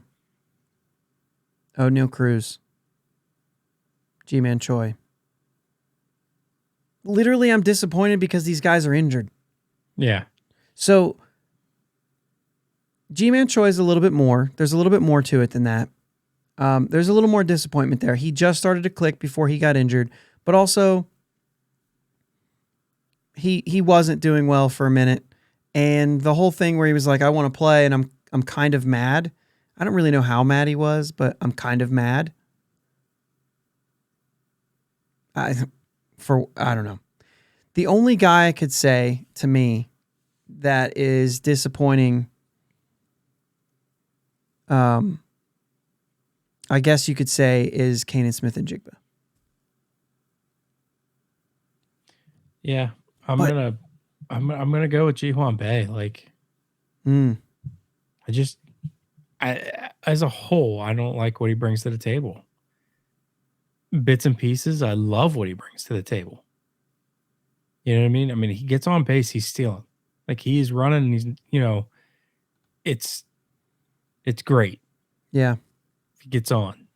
O'Neal Cruz, G-Man Choi. Literally, I'm disappointed because these guys are injured. Yeah. So G-Man Choi is a little bit more. There's a little bit more to it than that. There's a little more disappointment there. He just started to click before he got injured, but also he wasn't doing well for a minute. And the whole thing where he was like, I want to play, and I'm kind of mad. I don't really know how mad he was, but I'm kind of mad. I don't know. The only guy I could say to me that is disappointing, I guess you could say, is Kanan Smith and Jigba. Yeah. I'm gonna go with Jihuan Bei. Like, as a whole, I don't like what he brings to the table. Bits and pieces, I love what he brings to the table. You know what I mean? I mean, he gets on base, he's stealing. Like, he's running, and it's great. Yeah. If he gets on.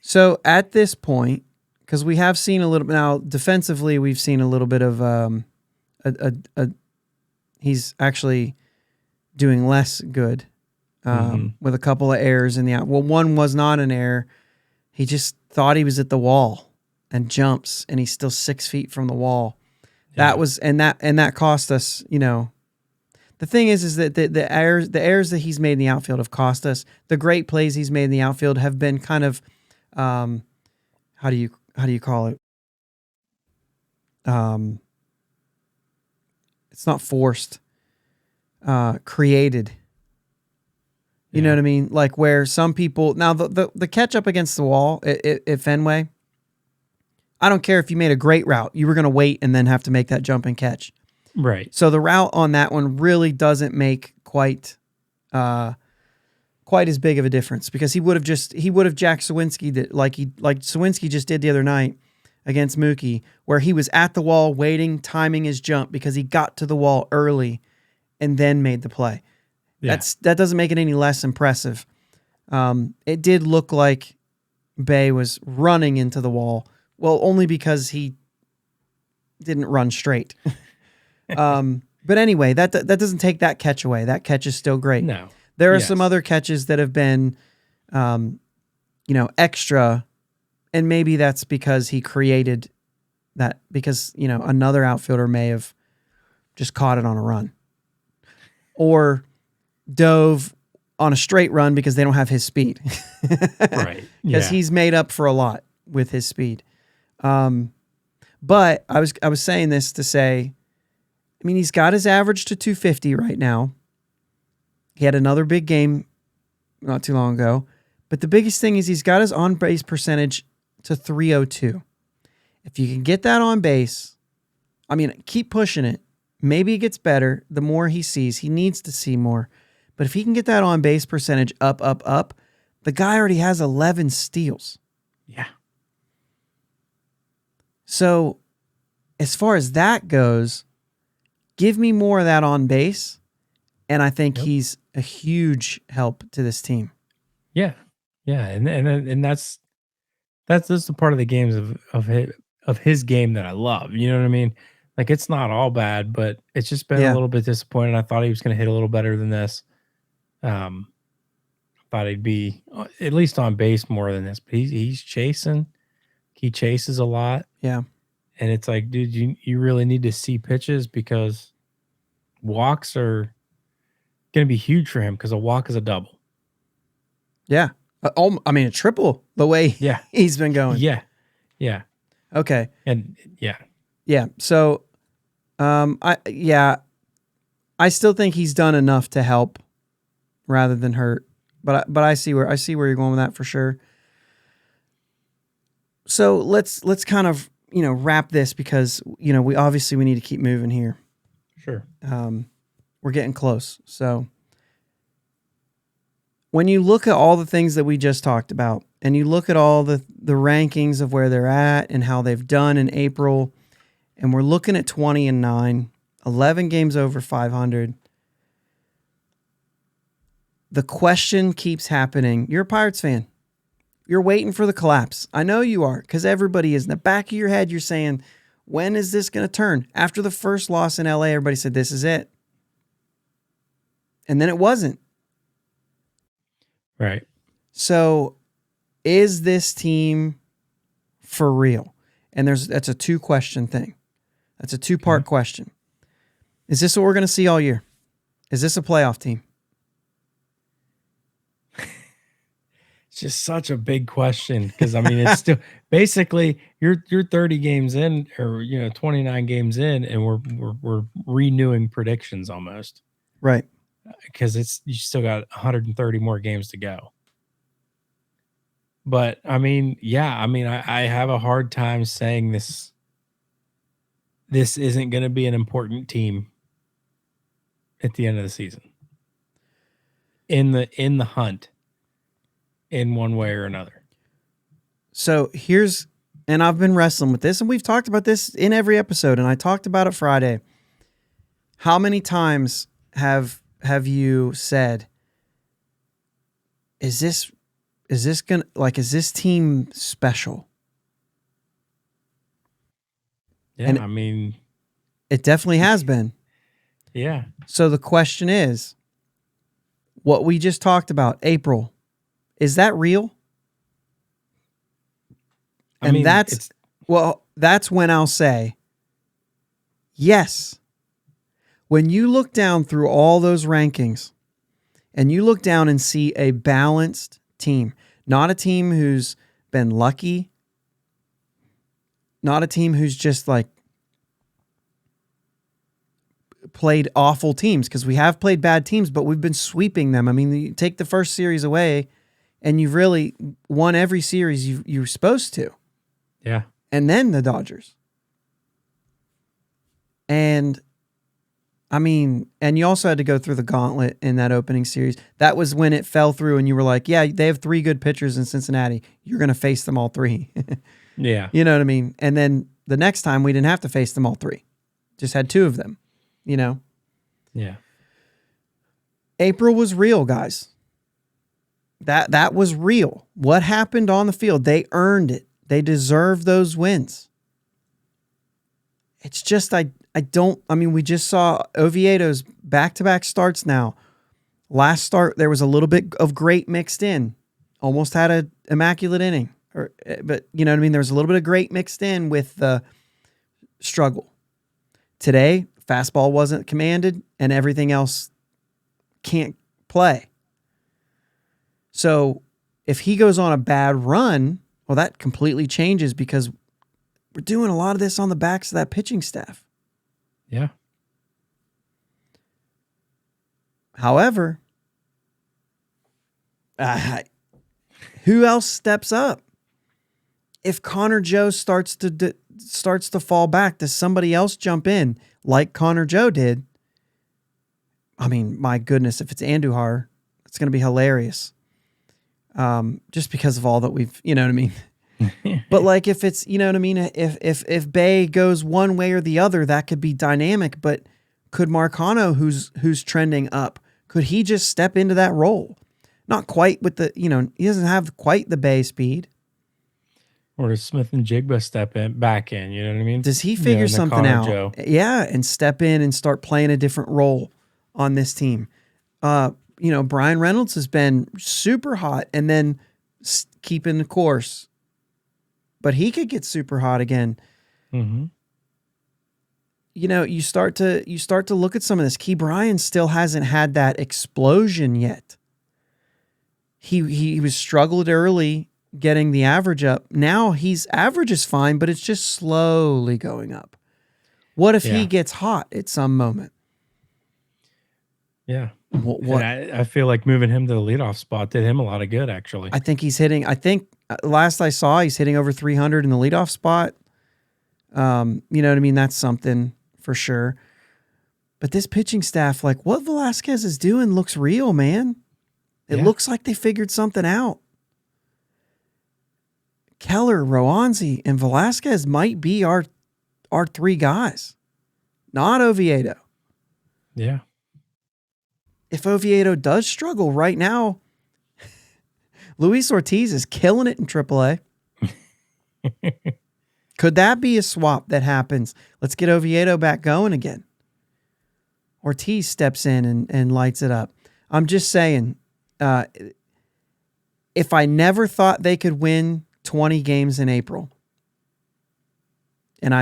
So at this point, because we have seen a little now defensively, we've seen a little bit of he's actually doing less good with a couple of errors in the out. Well, one was not an error. He just thought he was at the wall and jumps, and he's still 6 feet from the wall. Yeah. That cost us. You know, the thing is that the errors that he's made in the outfield have cost us. The great plays he's made in the outfield have been kind of, how do you call it? It's not forced, created. You know what I mean? Like where some people now the catch up against the wall at Fenway. I don't care if you made a great route. You were going to wait and then have to make that jump and catch. Right. So the route on that one really doesn't make quite as big of a difference, because he would have jacked Sawinski like Sawinski just did the other night against Mookie, where he was at the wall waiting, timing his jump because he got to the wall early and then made the play. Yeah. That doesn't make it any less impressive. It did look like Bay was running into the wall. Well, only because he didn't run straight. But anyway, that doesn't take that catch away. That catch is still great. No. There are some other catches that have been, extra, and maybe that's because he created that, because, another outfielder may have just caught it on a run or dove on a straight run because they don't have his speed. Right. Because Yeah. he's made up for a lot with his speed. But I was saying this to say, I mean, he's got his average to 250 right now. He had another big game not too long ago. But the biggest thing is he's got his on-base percentage to 302. If you can get that on base, I mean, keep pushing it. Maybe it gets better the more he sees. He needs to see more. But if he can get that on-base percentage up, the guy already has 11 steals. Yeah. So as far as that goes, give me more of that on base, and I think he's a huge help to this team. Yeah. Yeah. And that's the part of the games of his game that I love. You know what I mean? Like it's not all bad, but it's just been a Yeah, little bit disappointing. I thought he was going to hit a little better than this. Um, thought he'd be at least on base more than this, but he's chasing. He chases a lot, yeah, and it's like, dude, you really need to see pitches because walks are going to be huge for him because a walk is a double. yeah. I mean, a triple the way Yeah, he's been going. yeah, yeah, Okay, and yeah, yeah. So, I still think he's done enough to help rather than hurt. But I see where you're going with that for sure. So let's kind of wrap this because we need to keep moving here. sure. We're getting close. So when you look at all the things that we just talked about, and you look at all the rankings of where they're at and how they've done in April, and we're looking at 20-9, 11 games over 500. The question keeps happening. You're a Pirates fan. You're waiting for the collapse. I know you are, because everybody is. In the back of your head, you're saying, when is this going to turn? After the first loss in LA, everybody said, this is it. And then it wasn't. Right. So is this team for real? And that's a 2-question thing. That's a 2-part question. Is this what we're going to see all year? Is this a playoff team? It's just such a big question because I mean it's still basically you're 30 games in or 29 games in and we're renewing predictions almost Right. because it's you still got 130 more games to go. But I mean, yeah, I mean I have a hard time saying this isn't going to be an important team at the end of the season in the hunt in one way or another. So and I've been wrestling with this, and we've talked about this in every episode, and I talked about it Friday. How many times have you said, is this team special? Yeah, And I mean, it definitely has been. yeah. So the question is, what we just talked about, April, is that real? I mean, that's when I'll say, yes. When you look down through all those rankings and you look down and see a balanced team, not a team who's been lucky, not a team who's just like played awful teams, because we have played bad teams, but we've been sweeping them. I mean, you take the first series away and you've really won every series you're supposed to. Yeah. And then the Dodgers. And I mean, and you also had to go through the gauntlet in that opening series. That was when it fell through and you were like, yeah, they have 3 good pitchers in Cincinnati. You're going to face them all 3. Yeah. You know what I mean? And then the next time we didn't have to face them all 3. Just had 2 of them, Yeah. April was real, guys. That was real. What happened on the field? They earned it. They deserve those wins. It's just we just saw Oviedo's back-to-back starts now. Last start, there was a little bit of great mixed in. Almost had an immaculate inning. But you know what I mean? There was a little bit of great mixed in with the struggle. Today, fastball wasn't commanded and everything else can't play. So if he goes on a bad run, well, that completely changes because we're doing a lot of this on the backs of that pitching staff. Yeah. However, who else steps up? If Connor Joe starts to fall back, does somebody else jump in like Connor Joe did? I mean, my goodness, if it's Andujar, it's going to be hilarious. Just because of all that we've, you know what I mean? But like if it's, you know what I mean? If Bay goes one way or the other, that could be dynamic. But could Marcano, who's trending up, could he just step into that role? Not quite with the, he doesn't have quite the Bay speed. Or does Smith and Jigba step back in? You know what I mean? Does he figure something Connor out? Joe. Yeah, and step in and start playing a different role on this team. Brian Reynolds has been super hot and then keeping the course, but he could get super hot again. Mm-hmm. You start to look at some of this. Key Bryan still hasn't had that explosion yet. He was struggled early getting the average up. Now his average is fine, but it's just slowly going up. What if he gets hot at some moment? Yeah. What? I feel like moving him to the leadoff spot did him a lot of good, actually. I think last I saw, he's hitting over 300 in the leadoff spot. You know what I mean? That's something for sure. But this pitching staff, like what Velasquez is doing looks real, man. It looks like they figured something out. Keller, Roanzi, and Velasquez might be our three guys, not Oviedo. Yeah. If Oviedo does struggle right now, Luis Ortiz is killing it in AAA. Could that be a swap that happens? Let's get Oviedo back going again. Ortiz steps in and lights it up. I'm just saying, if I never thought they could win 20 games in April, and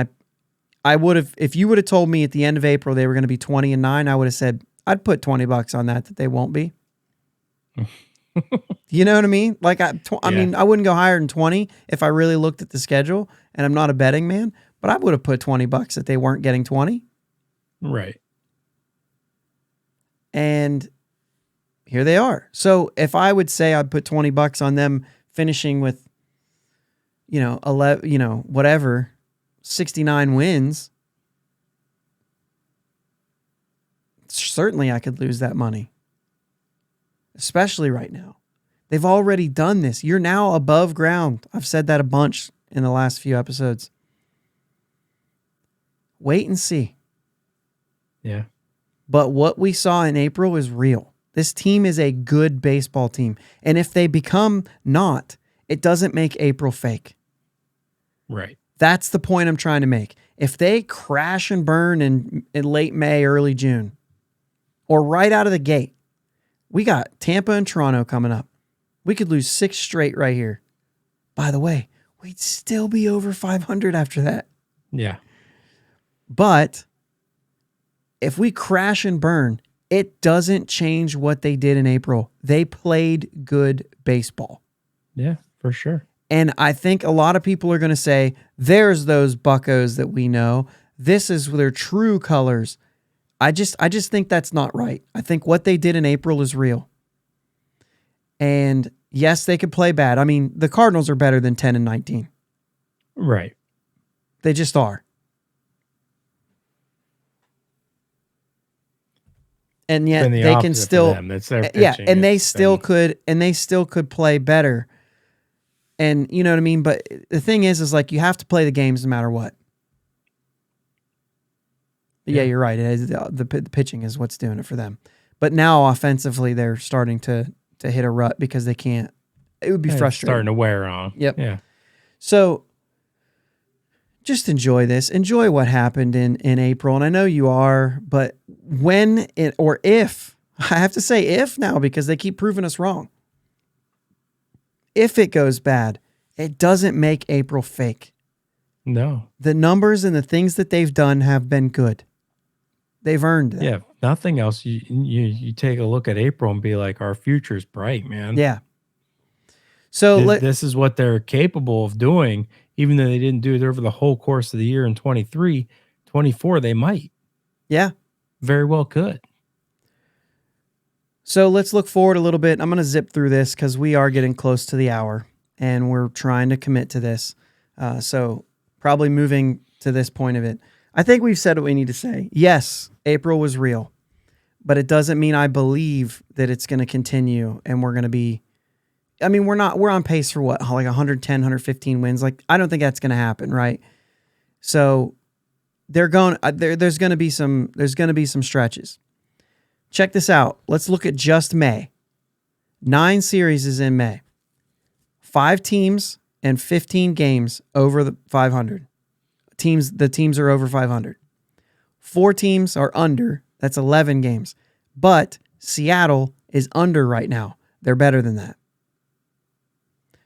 I would have, if you would have told me at the end of April they were going to be 20-9, I would have said, I'd put $20 on that they won't be. You know what I mean? Like, I mean, I wouldn't go higher than 20 if I really looked at the schedule, and I'm not a betting man, but I would have put $20 that they weren't getting 20. Right. And here they are. So if I would say I'd put $20 on them finishing with, 11, whatever, 69 wins, certainly I could lose that money, especially right now. They've already done this. You're now above ground. I've said that a bunch in the last few episodes. Wait and see. Yeah. But what we saw in April is real. This team is a good baseball team. And if they become not, it doesn't make April fake. Right. That's the point I'm trying to make. If they crash and burn in late May, early June, or right out of the gate, we got Tampa and Toronto coming up. We could lose 6 straight right here. By the way, we'd still be over 500 after that. Yeah. But if we crash and burn, it doesn't change what they did in April. They played good baseball. Yeah, for sure. And I think a lot of people are going to say, there's those buccos that we know. This is their true colors. I just think that's not right. I think what they did in April is real. And yes, they could play bad. I mean, the Cardinals are better than 10-19. Right. They just are. And yet they can still, that's their pitching. Yeah, and they still could play better. And you know what I mean? But the thing is like you have to play the games no matter what. Yeah, you're right. It is, the pitching is what's doing it for them. But now offensively, they're starting to hit a rut because they can't. It would be frustrating. Starting to wear on. Yep. Yeah. So just enjoy this. Enjoy what happened in April. And I know you are, but if, I have to say if now because they keep proving us wrong. If it goes bad, it doesn't make April fake. No. The numbers and the things that they've done have been good. They've earned that. Yeah. Nothing else. You take a look at April and be like, our future's bright, man. Yeah. So This is what they're capable of doing, even though they didn't do it over the whole course of the year in 23, 24. They might yeah. very well could. So let's look forward a little bit. I'm going to zip through this because we are getting close to the hour and we're trying to commit to this. So probably moving to this point of it. I think we've said what we need to say. Yes, April was real, but it doesn't mean I believe that it's going to continue and we're going to be, I mean, we're on pace for what? Like 110, 115 wins. Like, I don't think that's going to happen. Right. So there's going to be some stretches. Check this out. Let's look at just May. 9 series is in May. 5 teams and 15 games over the 500. The teams are over 500. 4 teams are under. That's 11 games. But Seattle is under right now. They're better than that.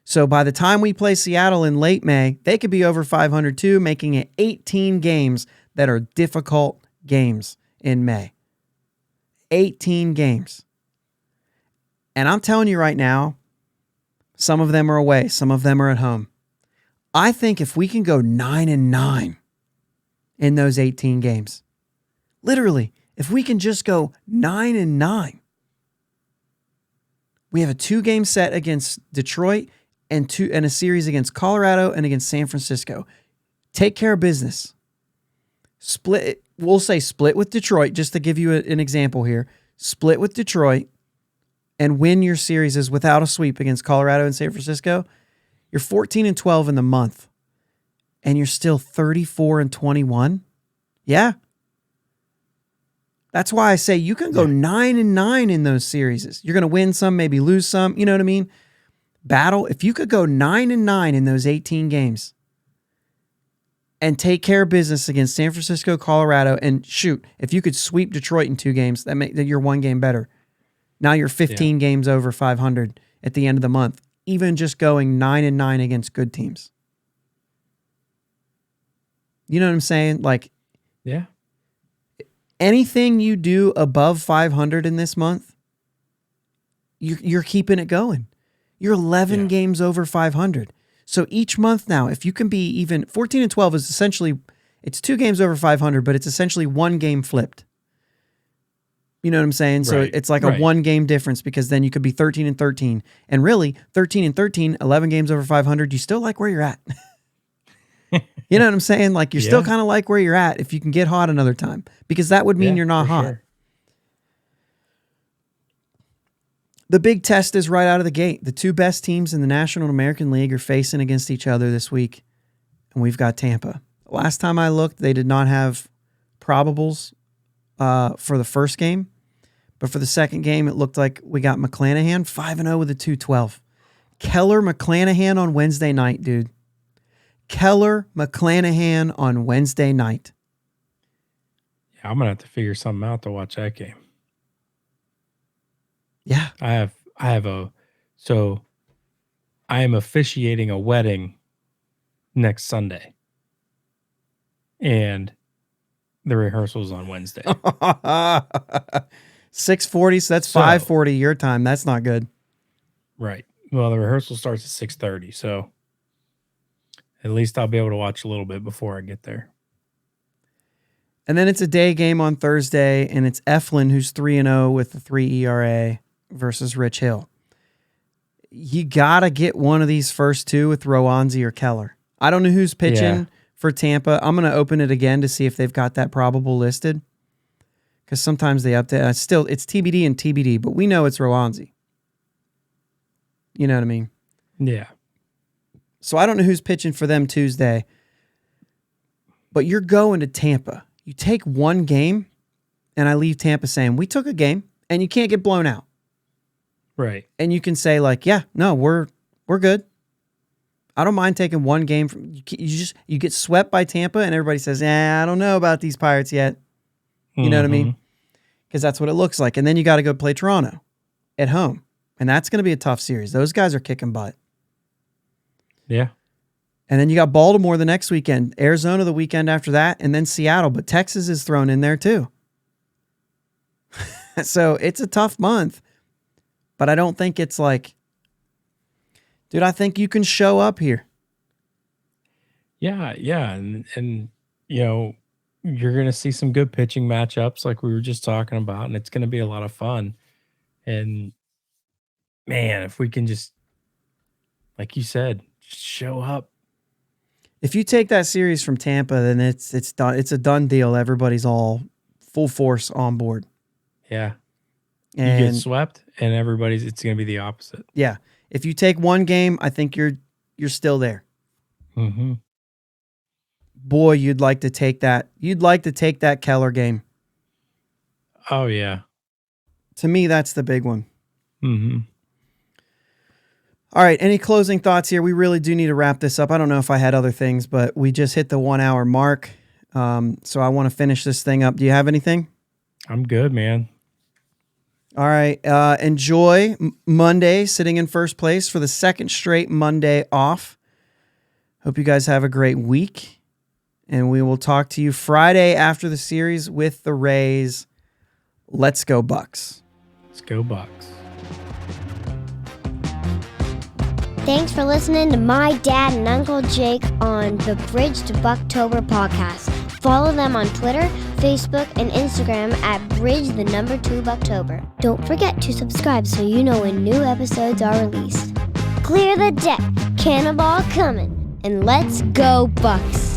So by the time we play Seattle in late May, they could be over 500 too, making it 18 games that are difficult games in May. 18 games. And I'm telling you right now, some of them are away, some of them are at home. I think if we can go 9-9 in those 18 games, literally, if we can just go 9-9, we have a 2-game set against Detroit and a series against Colorado and against San Francisco. Take care of business. We'll say split with Detroit, just to give you an example here. Split with Detroit and win your series without a sweep against Colorado and San Francisco. You're 14-12 in the month, and you're still 34-21. Yeah. That's why I say you can go 9-9 in those series. You're going to win some, maybe lose some. You know what I mean? Battle. If you could go 9-9 in those 18 games and take care of business against San Francisco, Colorado, and shoot, if you could sweep Detroit in 2 games, that you're 1 game better. Now you're 15 games over 500 at the end of the month, even just going 9-9 against good teams. You know what I'm saying? Like, yeah, anything you do above 500 in this month, you're keeping it going. You're 11 games over 500. So each month now, if you can be even 14-12 is essentially, it's 2 games over 500, but it's essentially 1 game flipped. You know what I'm saying? So it's like a 1 game difference, because then you could be 13-13. And really, 13-13, 11 games over 500, you still like where you're at. You know what I'm saying? Like, you're still kind of like where you're at if you can get hot another time, because that would mean you're not hot. Sure. The big test is right out of the gate. The 2 best teams in the National and American League are facing against each other this week, and we've got Tampa. Last time I looked, they did not have probables for the first game, but for the second game, it looked like we got McClanahan 5-0 with a 2.12. Keller McClanahan on Wednesday night, dude. Keller McClanahan on Wednesday night. Yeah, I'm gonna have to figure something out to watch that game. Yeah. I am officiating a wedding next Sunday, and the rehearsal's on Wednesday. 6:40, so that's 5:40 your time. That's not good. Right. Well, the rehearsal starts at 6:30, so at least I'll be able to watch a little bit before I get there. And then it's a day game on Thursday, and it's Eflin, who's 3-0 with a 3 ERA, versus Rich Hill. You got to get one of these first 2 with Rowanzi or Keller. I don't know who's pitching for Tampa. I'm going to open it again to see if they've got that probable listed, because sometimes they update. Still, it's TBD and TBD, but we know it's Rowanzi. You know what I mean? Yeah. So I don't know who's pitching for them Tuesday, but you're going to Tampa. You take 1 game, and I leave Tampa saying, we took a game, and you can't get blown out. Right. And you can say, like, yeah, no, we're good. I don't mind taking 1 game from you get swept by Tampa, and everybody says, I don't know about these Pirates yet. You know what I mean? Because that's what it looks like. And then you got to go play Toronto at home. And that's going to be a tough series. Those guys are kicking butt. Yeah. And then you got Baltimore the next weekend, Arizona the weekend after that, and then Seattle. But Texas is thrown in there too. So it's a tough month. But I don't think it's like Dude, I think you can show up here. Yeah, yeah, and you know, you're gonna see some good pitching matchups like we were just talking about, and it's gonna be a lot of fun. And man, if we can just, like you said, just show up. If you take that series from Tampa, then it's done. It's a done deal. Everybody's all full force on board. Yeah. You get And swept and it's gonna be the opposite. yeah, if you take one game, I think you're still there. Mm-hmm. Boy, you'd like to take that. You'd like to take that Keller game. Oh yeah. To me, that's the big one. Mm-hmm. All right. Any closing thoughts here? We really do need to wrap this up. I don't know if I had other things, but we just hit the 1 hour mark. So I want to finish this thing up. Do you have anything? I'm good, man. All right. Enjoy Monday, sitting in first place for the second straight Monday off. Hope you guys have a great week. And we will talk to you Friday after the series with the Rays. Let's go, Bucks. Let's go, Bucks. Thanks for listening to my dad and Uncle Jake on the Bridge to Buctober podcast. Follow them on Twitter, Facebook, and Instagram at Bridge2Buctober. Don't forget to subscribe so you know when new episodes are released. Clear the deck, cannonball coming, and let's go Bucks!